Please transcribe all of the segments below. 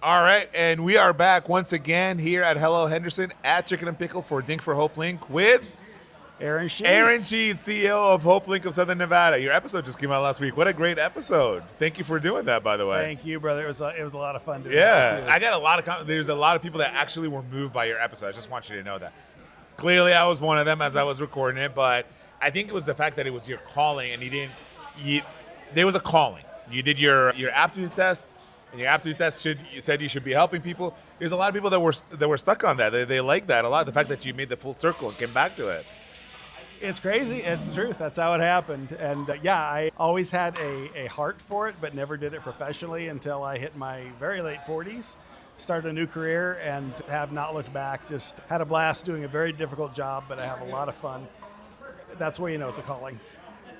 All right, and we are back once again here at Hello Henderson at Chicken and Pickle for Dink for HopeLink with Aaron Sheets. Aaron Sheets, CEO of HopeLink of Southern Nevada. Your episode just came out last week. What a great episode. Thank you for doing that, by the way. Thank you, brother. It was a lot of fun doing Yeah, that. I got a lot of there's a lot of people that actually were moved by your episode. I just want you to know that. Clearly, I was one of them as I was recording it, but I think it was the fact that it was your calling and there was a calling. You did your aptitude test, and your aptitude test you said you should be helping people. There's a lot of people that were stuck on that. They like that a lot. The fact that you made the full circle and came back to it. It's crazy. It's the truth. That's how it happened. And I always had a heart for it, but never did it professionally until I hit my very late 40s. Started a new career and have not looked back. Just had a blast doing a very difficult job, but I have a lot of fun. That's where you know it's a calling.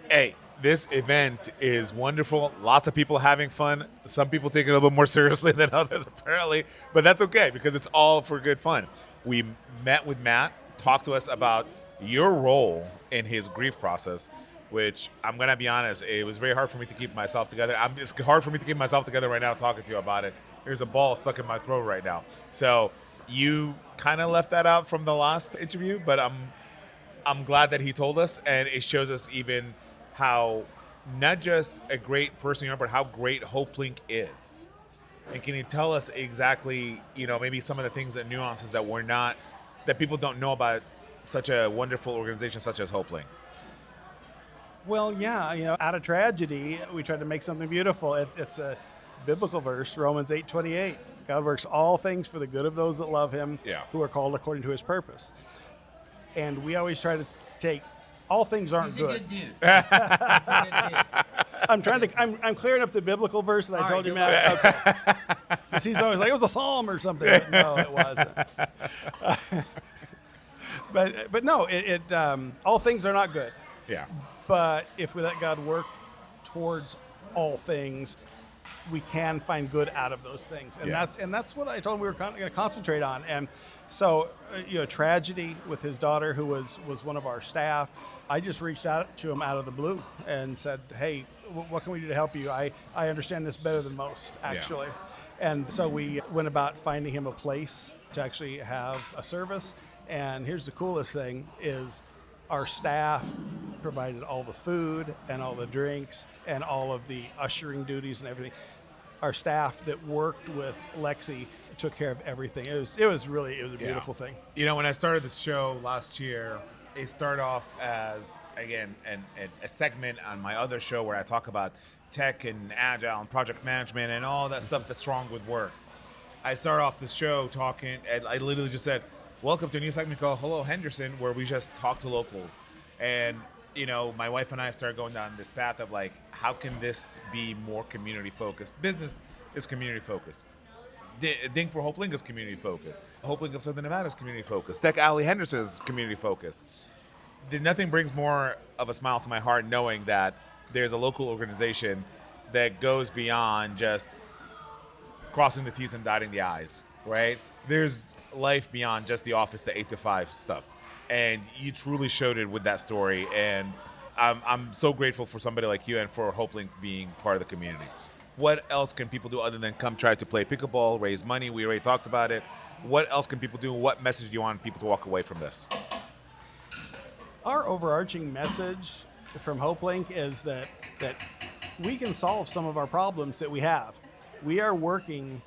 Hey, this event is wonderful. Lots of people having fun. Some people take it a little more seriously than others, apparently. But that's okay because it's all for good fun. We met with Matt, talked to us about your role in his grief process, which I'm going to be honest, it was very hard for me to keep myself together. It's hard for me to keep myself together right now talking to you about it. There's a ball stuck in my throat right now. So you kind of left that out from the last interview, but I'm glad that he told us, and it shows us even how not just a great person you are, but how great HopeLink is. And can you tell us exactly, maybe some of the things and nuances that people don't know about such a wonderful organization such as HopeLink? Well, out of tragedy, we tried to make something beautiful. It's a biblical verse, Romans 8:28. God works all things for the good of those that love him, who are called according to his purpose. And we always try to take all things aren't He's good. a good dude. He's a good dude. I'm clearing up the biblical verse that I told you, Matt. Okay. 'Cause he's always like, it was a psalm or something. But no, it wasn't. But no, all things are not good. Yeah. But if we let God work towards all things, we can find good out of those things. And that's what I told him we were going to concentrate on. And so, tragedy with his daughter, who was one of our staff, I just reached out to him out of the blue and said, hey, what can we do to help you? I understand this better than most, actually. Yeah. And so we went about finding him a place to actually have a service. And here's the coolest thing is our staff provided all the food and all the drinks and all of the ushering duties and everything. Our staff that worked with Lexi took care of everything. It was a beautiful thing. When I started this show last year, it started off as, again, a segment on my other show where I talk about tech and agile and project management and all that stuff that's wrong with work. I started off this show talking, and I literally just said, welcome to a new segment called Hello Henderson, where we just talk to locals. And, my wife and I started going down this path of how can this be more community focused? Business is community focused. Dink for HopeLink is community focused. HopeLink of Southern Nevada is community focused. Tech Alley Henderson is community focused. Nothing brings more of a smile to my heart knowing that there's a local organization that goes beyond just crossing the T's and dotting the I's, right? There's life beyond just the office, the 8 to 5 stuff. And you truly showed it with that story. And I'm so grateful for somebody like you and for HopeLink being part of the community. What else can people do other than come try to play pickleball, raise money? We already talked about it. What else can people do? What message do you want people to walk away from this? Our overarching message from HopeLink is that we can solve some of our problems that we have. We are working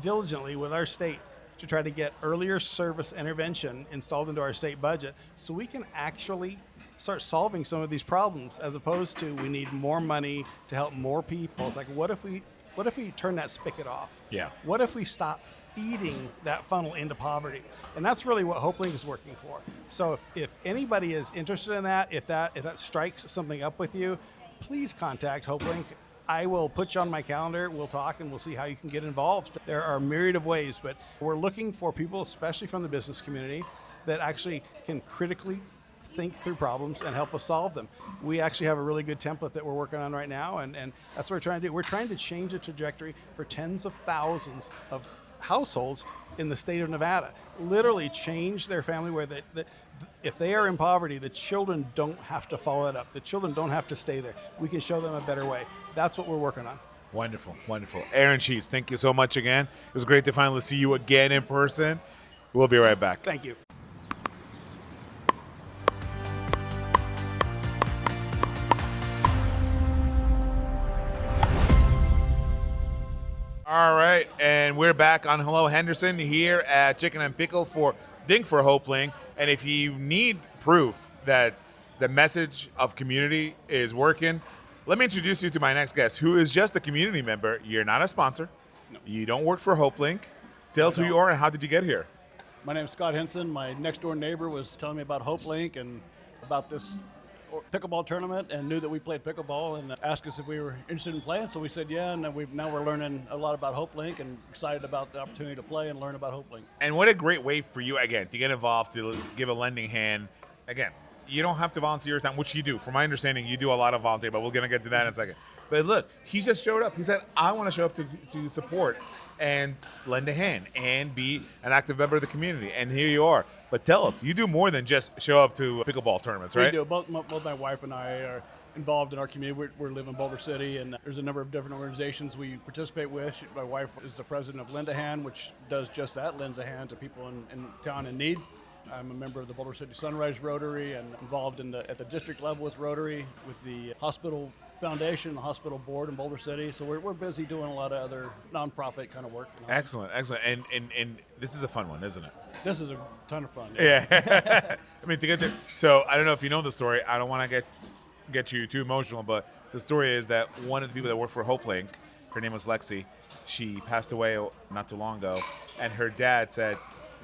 diligently with our state to try to get earlier service intervention installed into our state budget so we can actually start solving some of these problems, as opposed to we need more money to help more people. It's like, what if we turn that spigot off? Yeah. What if we stop feeding that funnel into poverty? And that's really what HopeLink is working for. So if anybody is interested in that, if that strikes something up with you, please contact HopeLink. I will put you on my calendar, we'll talk, and we'll see how you can get involved. There are a myriad of ways, but we're looking for people, especially from the business community, that actually can critically think through problems and help us solve them. We actually have a really good template that we're working on right now, and that's what we're trying to do. We're trying to change the trajectory for tens of thousands of households in the state of Nevada. Literally change their family where if they are in poverty, the children don't have to follow it up. The children don't have to stay there. We can show them a better way. That's what we're working on. Wonderful, wonderful. Aaron Sheets, thank you so much again. It was great to finally see you again in person. We'll be right back. Thank you. All right, and we're back on Hello Henderson here at Chicken and Pickle for Dink for HopeLink. And if you need proof that the message of community is working, let me introduce you to my next guest, who is just a community member. You're not a sponsor. No. You don't work for HopeLink. Tell us who you are and how did you get here? My name is Scott Henson. My next door neighbor was telling me about HopeLink and about this pickleball tournament and knew that we played pickleball and asked us if we were interested in playing. So we said yeah, and now we're learning a lot about HopeLink and excited about the opportunity to play and learn about HopeLink. And what a great way for you, again, to get involved, to give a lending hand. Again, you don't have to volunteer your time, which you do. From my understanding, you do a lot of volunteer, but we're going to get to that in a second. But look, he just showed up. He said, I want to show up to support and lend a hand and be an active member of the community. And here you are. But tell us, you do more than just show up to pickleball tournaments, right? We do. Both my wife and I are involved in our community. We live in Boulder City, and there's a number of different organizations we participate with. My wife is the president of Lend a Hand, which does just that, lends a hand to people in town in need. I'm a member of the Boulder City Sunrise Rotary and involved at the district level with Rotary, with the hospital foundation, the hospital board in Boulder City. So we're busy doing a lot of other nonprofit kind of work. Excellent, excellent. And this is a fun one, isn't it? This is a ton of fun. Yeah. I mean, to get to, so I don't know if you know the story. I don't want to get you too emotional, but the story is that one of the people that worked for HopeLink, her name was Lexi. She passed away not too long ago, and her dad said,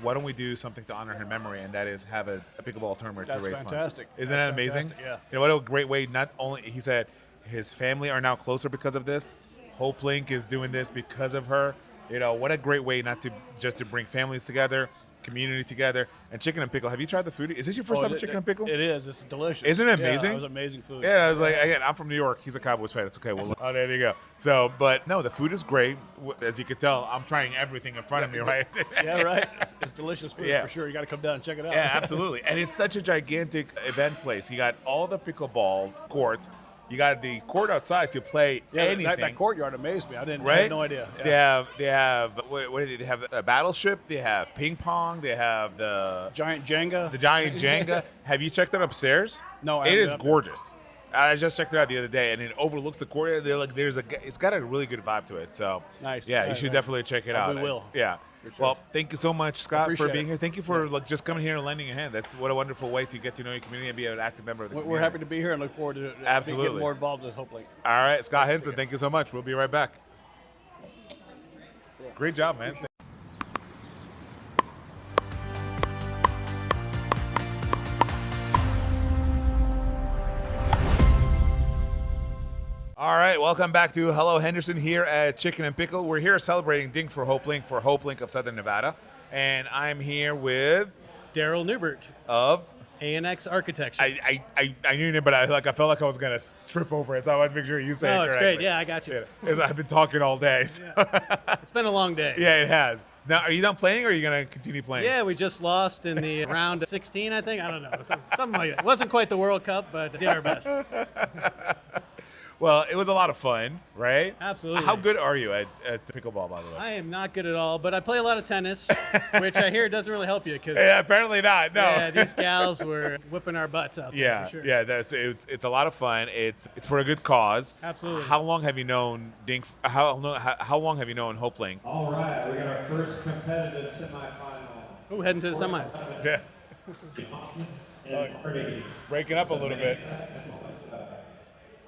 why don't we do something to honor her memory, and that is have a pickleball tournament to raise fantastic. funds. Isn't that amazing? Fantastic, yeah. You know, what a great way, not only, he said his family are now closer because of this. HopeLink is doing this because of her. You know, what a great way not to just to bring families together, community together, and Chicken and Pickle. Have you tried the food? Is this your first time at Chicken and Pickle? It is. It's delicious. Isn't it amazing? Yeah, it was amazing food. Yeah, I was like, again, I'm from New York. He's a Cowboys fan. It's okay. Well, oh, there you go. So, but no, the food is great. As you can tell, I'm trying everything in front of me, right? Yeah, right. It's delicious food Yeah. for sure. You got to come down and check it out. Yeah, absolutely. And it's such a gigantic event place. You got all the pickleball courts. You got the court outside to play anything. That courtyard amazed me. I Right? had no idea. Yeah. They have what do they have? A battleship. They have ping pong. They have the Giant Jenga. giant Jenga. Have you checked it upstairs? No, I It haven't is been up there. gorgeous. I just checked it out the other day, and it overlooks the courtyard. They're like, it's got a really good vibe to it. So Nice. Yeah, you Nice, should nice. definitely check it out. We will. Yeah. sure. Well, thank you so much, Scott, for Appreciate being it. here. Thank you for just coming here and lending a hand. That's what a wonderful way to get to know your community and be an active member of the community. We're happy to be here and look forward to Absolutely. getting more involved with HopeLink. All right, Scott Henson, thank you so much. We'll be right back. Great job, man. All right, welcome back to Hello Henderson here at Chicken and Pickle. We're here celebrating Dink for HopeLink of Southern Nevada. And I'm here with Darryl Neubert, of ANX Architecture. I knew your name, but I felt like I was gonna trip over it, so I wanted to make sure you say it Oh, it's correctly. great. Yeah, I got you. Yeah. I've been talking all day. So. It's been a long day. Yeah, it has. Now, are you done playing, or are you gonna continue playing? Yeah, we just lost in the round of 16, I think. I don't know. Something like that. It wasn't quite the World Cup, but did our best. Well, it was a lot of fun, right? Absolutely. How good are you at pickleball, by the way? I am not good at all, but I play a lot of tennis, which I hear doesn't really help you because Yeah, apparently not. No. yeah, these gals were whipping our butts out there. Yeah, for sure. yeah. It's a lot of fun. It's for a good cause. Absolutely. How long have you known Dink? How long have you known HopeLink? All right, we got our first competitive semifinal. Ooh, heading to the semis. Yeah, And Marty, it's breaking up a little bit.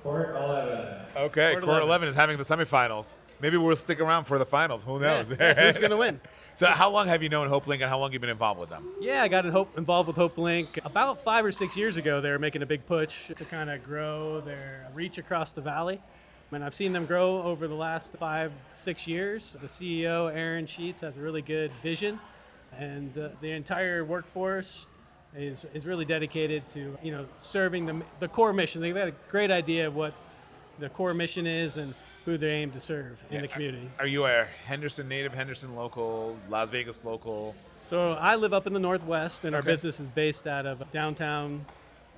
Court 11. Okay, Court Court 11. 11 is having the semifinals. Maybe we'll stick around for the finals. Who knows? Yeah, who's going to win? So, how long have you known HopeLink, and how long have you been involved with them? Yeah, I got involved with HopeLink about 5 or 6 years ago. They were making a big push to kind of grow their reach across the valley. And I've seen them grow over the last 5-6 years. The CEO, Aaron Sheets, has a really good vision, and the entire workforce is really dedicated to serving the core mission. They've got a great idea of what the core mission is and who they aim to serve in the community. Are you a Henderson native, Henderson local, Las Vegas local? So I live up in the Northwest, and our Okay. business is based out of downtown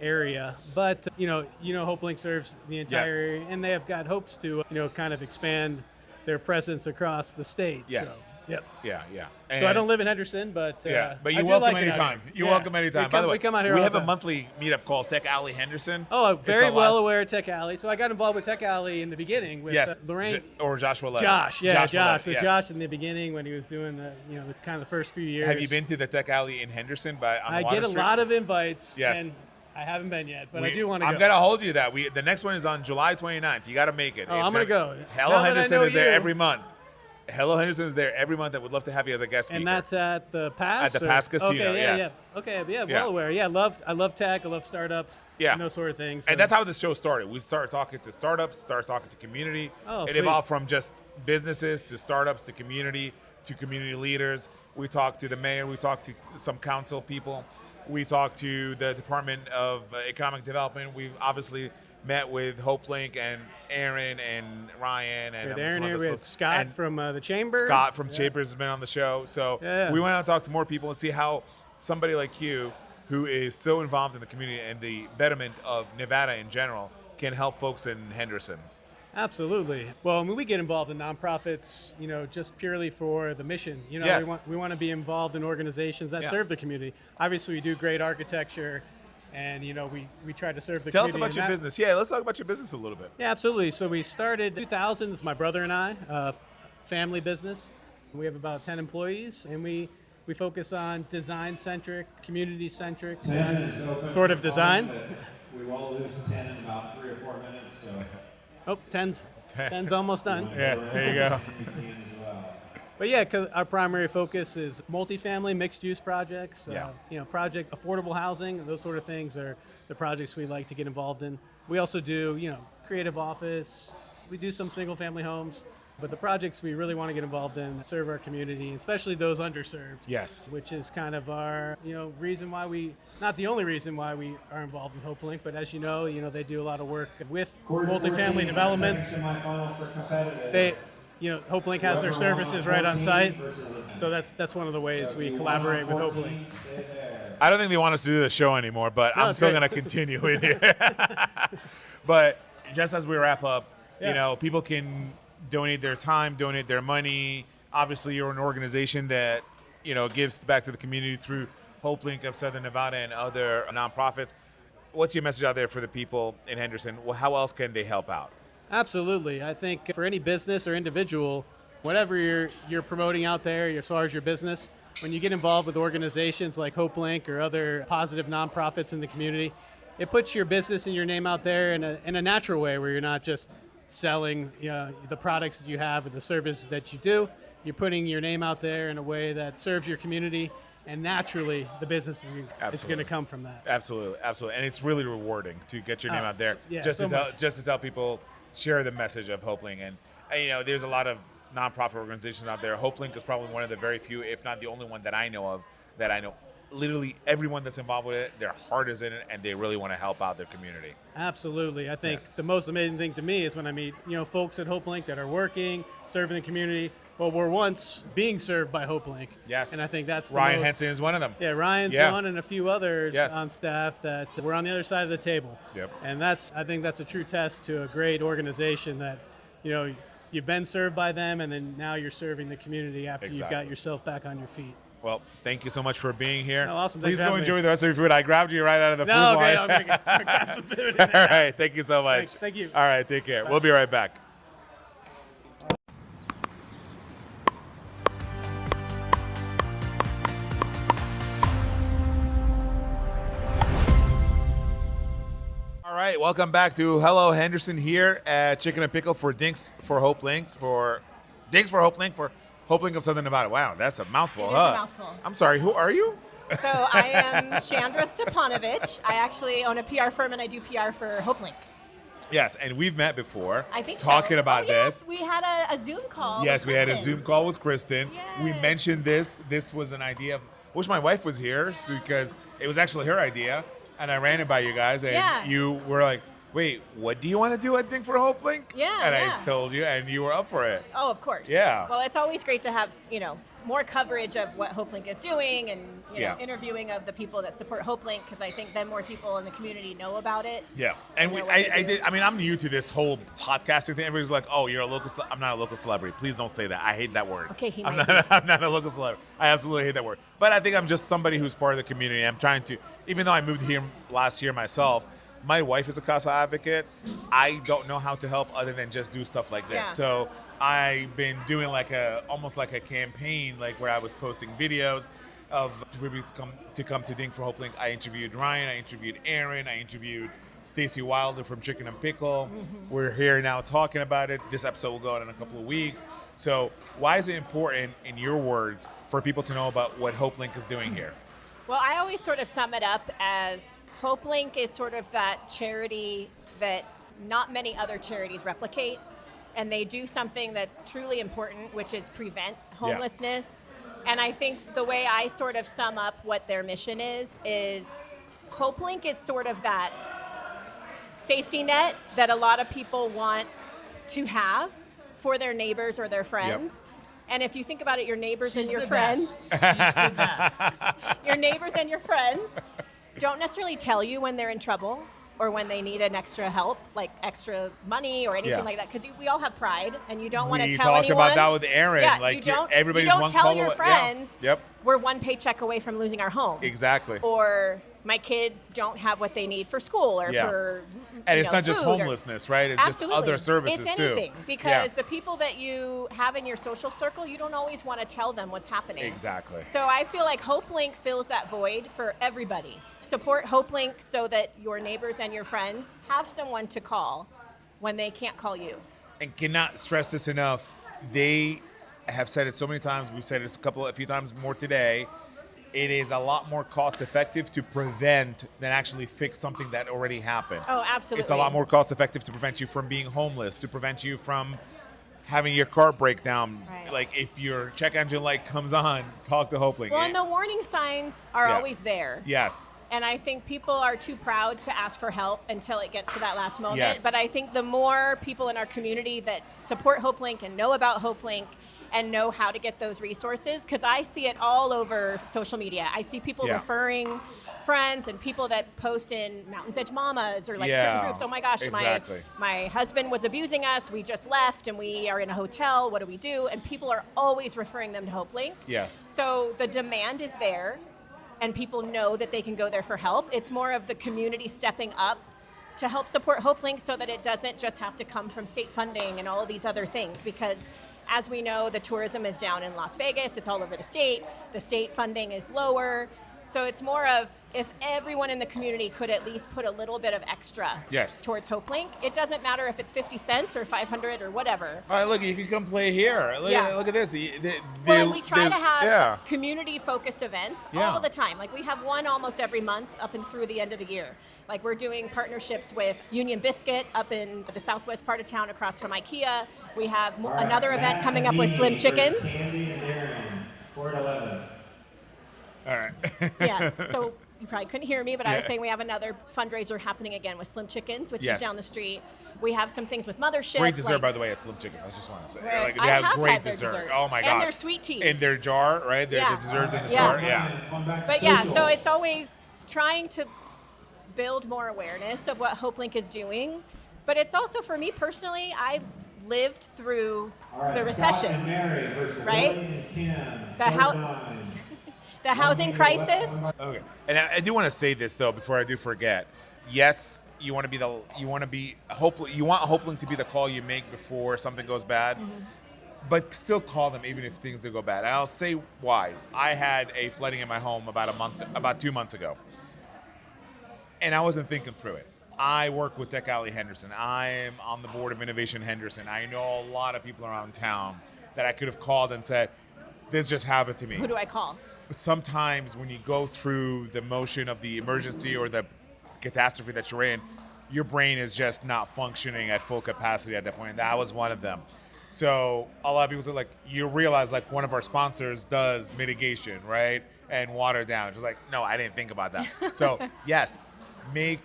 area. But HopeLink serves the entire Yes. area, and they have got hopes to kind of expand their presence across the state. Yes. So, yep. Yeah, yeah. So I don't live in Henderson, but but I you do welcome like it out anytime. here. You're Yeah. welcome anytime. By the way, we come out here we all have the a time. monthly meetup called Tech Alley Henderson. Oh, I'm It's very the well last- aware of Tech Alley. So I got involved with Tech Alley in the beginning with Yes, Lorraine. or Joshua Levitt. Josh, Levitt, with yes. Josh in the beginning when he was doing the kind of the first few years. Have you been to the Tech Alley in Henderson? I get a lot of invites, Yes. and I haven't been yet, but I do want to go. I'm gonna hold you that. The next one is on July 29th. You got to make it. Oh, I'm gonna go. Hello Now that I Henderson know is there you. every month. Hello Henderson is there every month. I would love to have you as a guest speaker. And that's at the Pass? At the Pass Casino, Okay, yeah, yes. yeah. Okay, yeah, Yeah. well aware. Yeah, I love tech, I love startups, Yeah. and those sort of things. And that's how this show started. We started talking to startups, started talking to community. Oh, it sweet. evolved from just businesses to startups to community leaders. We talked to the mayor. We talked to some council people. We talked to the Department of Economic Development. We've obviously met with HopeLink and Aaron and Ryan and with some Aaron other here, we had folks. Scott And from the Chamber. Scott from Chambers has been on the show. So Yeah. we went out to talk to more people and see how somebody like you, who is so involved in the community and the betterment of Nevada in general, can help folks in Henderson. Absolutely. Well, I mean, we get involved in nonprofits, just purely for the mission. Yes. We want to be involved in organizations that Yeah. serve the community. Obviously, we do great architecture, and we try to serve the Tell us community. about your business. Yeah, let's talk about your business a little bit. Yeah, absolutely. So we started 2000s, my brother and I, family business. We have about 10 employees, and we focus on design-centric, community-centric 10 is open sort for of design. fun, but we will lose 10 in about 3 or 4 minutes, so. Oh, 10's almost done. Yeah, there you go. You can as well. But yeah, 'cause our primary focus is multifamily, mixed-use projects, Yeah. project affordable housing. Those sort of things are the projects we like to get involved in. We also do, creative office. We do some single-family homes. But the projects we really want to get involved in serve our community, especially those underserved. Yes. Which is kind of our, reason why not the only reason why we are involved in HopeLink, but as you know, they do a lot of work with Quarter 14, multifamily developments. second semifinal for competitive. They, HopeLink has their Whoever won services on right on 14 site. versus a- So that's one of the ways So we if you collaborate with won on HopeLink. 14, stay there. I don't think they want us to do the show anymore, but No, I'm it's still great. going to continue with it. But just as we wrap up, Yeah. people can donate their time, donate their money. Obviously, you're an organization that, gives back to the community through HopeLink of Southern Nevada and other nonprofits. What's your message out there for the people in Henderson? Well, how else can they help out? Absolutely. I think for any business or individual, whatever you're promoting out there as far as your business, when you get involved with organizations like HopeLink or other positive nonprofits in the community, it puts your business and your name out there in a natural way where you're not just selling the products that you have and the services that you do. You're putting your name out there in a way that serves your community, and naturally the business is going Absolutely. to come from that. Absolutely, absolutely, and it's really rewarding to get your name out there. yeah, just so to tell, much. just to tell people, share the message of HopeLink, and there's a lot of nonprofit organizations out there. HopeLink is probably one of the very few, if not the only one that I know of. That I know, literally everyone that's involved with it, their heart is in it, and they really want to help out their community. Absolutely. I think the most amazing thing to me is when I meet, folks at HopeLink that are working, serving the community, well, were once being served by HopeLink. Yes. And I think that's the Ryan most- Henson is one of them. Yeah, Ryan's Yeah. one and a few others Yes. on staff that were on the other side of the table. Yep. And I think that's a true test to a great organization that, you've been served by them and then now you're serving the community after you've Exactly. got yourself back on your feet. Well, thank you so much for being here. Oh, awesome. Please Thanks for go having enjoy me. the rest of your food. I grabbed you right out of the food No, line. okay, I'm going to grab some food. All right, thank you so much. Thanks, thank you. All right, take care. We'll be right back. All right, welcome back to Hello Henderson here at Chicken and Pickle for Dinks for HopeLink for HopeLink of Southern Nevada. Wow, that's a mouthful, It is a huh? mouthful. I'm sorry, who are you? So I am Shandra Stepanovich. I actually own a PR firm and I do PR for HopeLink. Yes, and we've met before. I think talking so. about Oh, yes, this. we had a Zoom call. Yes, with we had a Kristen. Zoom call with Kristen. We Yes. mentioned this. This was an idea. Wish my wife was here because it was actually her idea, and I ran it by you guys, and Yeah. you were like, "Wait, what do you want to do? I think for HopeLink." Yeah, and yeah. I told you, and you were up for it. Oh, of course. Yeah. Well, it's always great to have more coverage of what HopeLink is doing and interviewing of the people that support HopeLink, because I think then more people in the community know about it. Yeah, and I'm new to this whole podcasting thing. Everybody's like, "Oh, you're a local." I'm not a local celebrity. Please don't say that. I hate that word. Okay, I'm not a local celebrity. I absolutely hate that word. But I think I'm just somebody who's part of the community. I'm trying to, even though I moved here last year myself. My wife is a CASA advocate. I don't know how to help other than just do stuff like this. Yeah. So I've been doing almost like a campaign, like where I was posting videos of people to come to Dink for HopeLink. I interviewed Ryan, I interviewed Aaron, I interviewed Stacy Wilder from Chicken and Pickle. Mm-hmm. We're here now talking about it. This episode will go out in a couple of weeks. So why is it important, in your words, for people to know about what HopeLink is doing here? Well, I always sort of sum it up as HopeLink is sort of that charity that not many other charities replicate, and they do something that's truly important, which is prevent homelessness. Yeah. And I think the way I sort of sum up what their mission is HopeLink is sort of that safety net that a lot of people want to have for their neighbors or their friends. Yep. And if you think about it, your neighbors and your friends, your neighbors and your friends don't necessarily tell you when they're in trouble or when they need an extra help, like extra money or anything like that, because we all have pride, and you don't want to tell anyone. We talked about that with Aaron. Yeah, like you don't one tell your friends, Yep. we're one paycheck away from losing our home. Exactly. Or my kids don't have what they need for school or for and it's not just homelessness, right? It's absolutely. Just other services it's anything, too. Because the people that you have in your social circle, you don't always want to tell them what's happening. Exactly. So I feel like HopeLink fills that void for everybody. Support HopeLink so that your neighbors and your friends have someone to call when they can't call you. And cannot stress this enough. They have said it so many times. We've said it a few times more today. It is a lot more cost effective to prevent than actually fix something that already happened. Oh, absolutely. It's a lot more cost effective to prevent you from being homeless, to prevent you from having your car break down. Right. Like if your check engine light comes on, talk to HopeLink. Well, and the warning signs are always there. Yes. And I think people are too proud to ask for help until it gets to that last moment. Yes. But I think the more people in our community that support HopeLink and know about HopeLink and know how to get those resources, because I see it all over social media. I see people referring friends and people that post in Mountain's Edge Mamas or certain groups. Oh my gosh, my husband was abusing us. We just left and we are in a hotel. What do we do? And people are always referring them to HopeLink. Yes. So the demand is there, and people know that they can go there for help. It's more of the community stepping up to help support HopeLink so that it doesn't just have to come from state funding and all of these other things, because as we know, the tourism is down in Las Vegas. It's all over the state. The state funding is lower. So it's more of, if everyone in the community could at least put a little bit of extra towards HopeLink, it doesn't matter if it's 50 cents or 500 or whatever. All right, look, you can come play here. Look at this. Well, we try to have community-focused events all the time. Like we have one almost every month up and through the end of the year. Like we're doing partnerships with Union Biscuit up in the southwest part of town across from IKEA. We have another event coming up with Slim Chickens. Candy and Darryl, 4-11. All right. Yeah, so you probably couldn't hear me, but I was saying we have another fundraiser happening again with Slim Chickens, which is down the street. We have some things with Mothership. Great dessert, by the way, at Slim Chickens. I just want to say. Right. They have great dessert. Oh, my gosh. And their sweet teas. In their jar, right? The dessert in the jar. Yeah. But so it's always trying to build more awareness of what HopeLink is doing. But it's also, for me personally, I lived through the recession. And Mary versus right? And Kim, the housing crisis. Okay, and I do want to say this though before I do forget. Yes, you want HopeLink to be the call you make before something goes bad, but still call them even if things do go bad. And I'll say why. I had a flooding in my home about 2 months ago, and I wasn't thinking through it. I work with Tech Alley Henderson. I am on the board of Innovation Henderson. I know a lot of people around town that I could have called and said, "This just happened to me." Who do I call? Sometimes when you go through the motion of the emergency or the catastrophe that you're in, your brain is just not functioning at full capacity at that point. That was one of them. So a lot of people say, like, you realize, like, one of our sponsors does mitigation, right? And water down. Just like, no, I didn't think about that. So, yes, make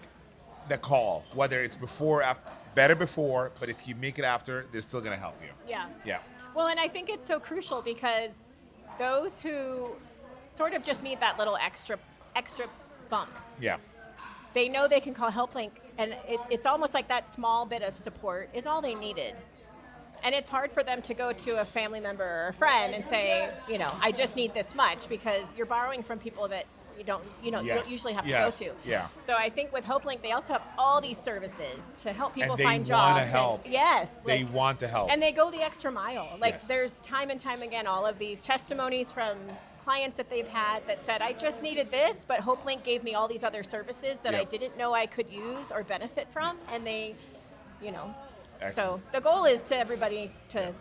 the call, whether it's before, after, better before, but if you make it after, they're still going to help you. Yeah. Yeah. Well, and I think it's so crucial because those who sort of just need that little extra bump. Yeah. They know they can call HopeLink, and it's almost like that small bit of support is all they needed. And it's hard for them to go to a family member or a friend and say, I just need this much, because you're borrowing from people that you don't usually have to go to. Yeah. So I think with HopeLink, they also have all these services to help people And they find jobs. wanna help. Yes. They want to help. And they go the extra mile. Like Yes. there's time and time again, all of these testimonies from clients that they've had that said, I just needed this, but HopeLink gave me all these other services that I Yep. didn't know I could use or benefit from. And they, so Excellent. the goal is to everybody to,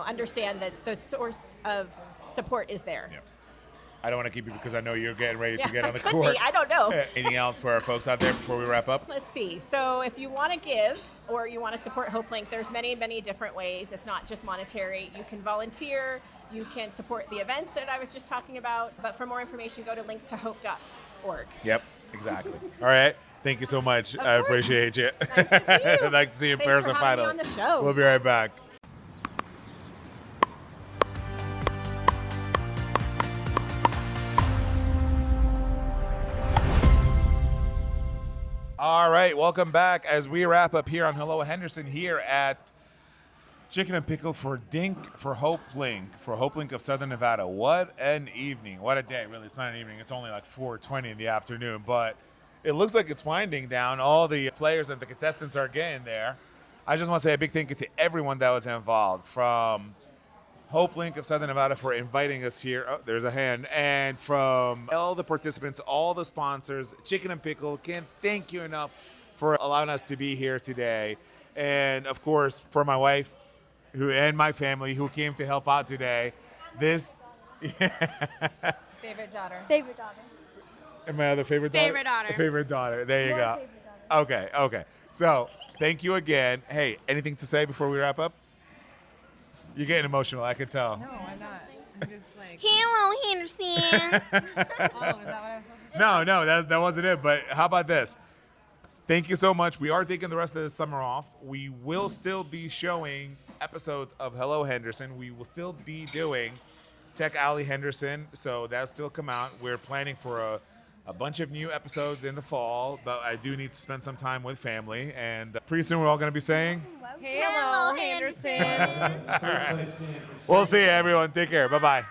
understand that the source of support is there. Yeah. I don't want to keep you because I know you're getting ready to Yeah, get on the could court. be. I don't know. Anything else for our folks out there before we wrap up? Let's see. So if you want to give or you want to support HopeLink, there's many, many different ways. It's not just monetary. You can volunteer. You can support the events that I was just talking about. But for more information, go to linktohope.org. Yep, exactly. All right. Thank you so much. I course. appreciate you. Nice to see you. I'd like to see you in Thanks for person having me finally. on the show. We'll be right back. All right, welcome back as we wrap up here on Hello Henderson here at Chicken and Pickle for Dink for HopeLink of Southern Nevada. What an evening. What a day. Really, it's not an evening. It's only like 4:20 in the afternoon, but it looks like it's winding down. All the players and the contestants are getting there. I just want to say a big thank you to everyone that was involved, from HopeLink of Southern Nevada for inviting us here. Oh, there's a hand. And from all the participants, all the sponsors, Chicken and Pickle, can't thank you enough for allowing us to be here today. And of course, for my wife and my family who came to help out today. Favorite daughter. Favorite daughter. And my other favorite daughter? Favorite daughter. Favorite daughter. There you More go. favorite daughter. Okay. So thank you again. Hey, anything to say before we wrap up? You're getting emotional, I can tell. No, I'm not. I'm just like, Hello, Henderson. oh, is that what I was supposed to say? No, that wasn't it. But how about this? Thank you so much. We are taking the rest of the summer off. We will still be showing episodes of Hello Henderson. We will still be doing Tech Alley Henderson, so that'll still come out. We're planning for a bunch of new episodes in the fall, but I do need to spend some time with family. And pretty soon we're all going to be saying, Hello, Henderson. all right. We'll see you, everyone. Take care. Bye-bye.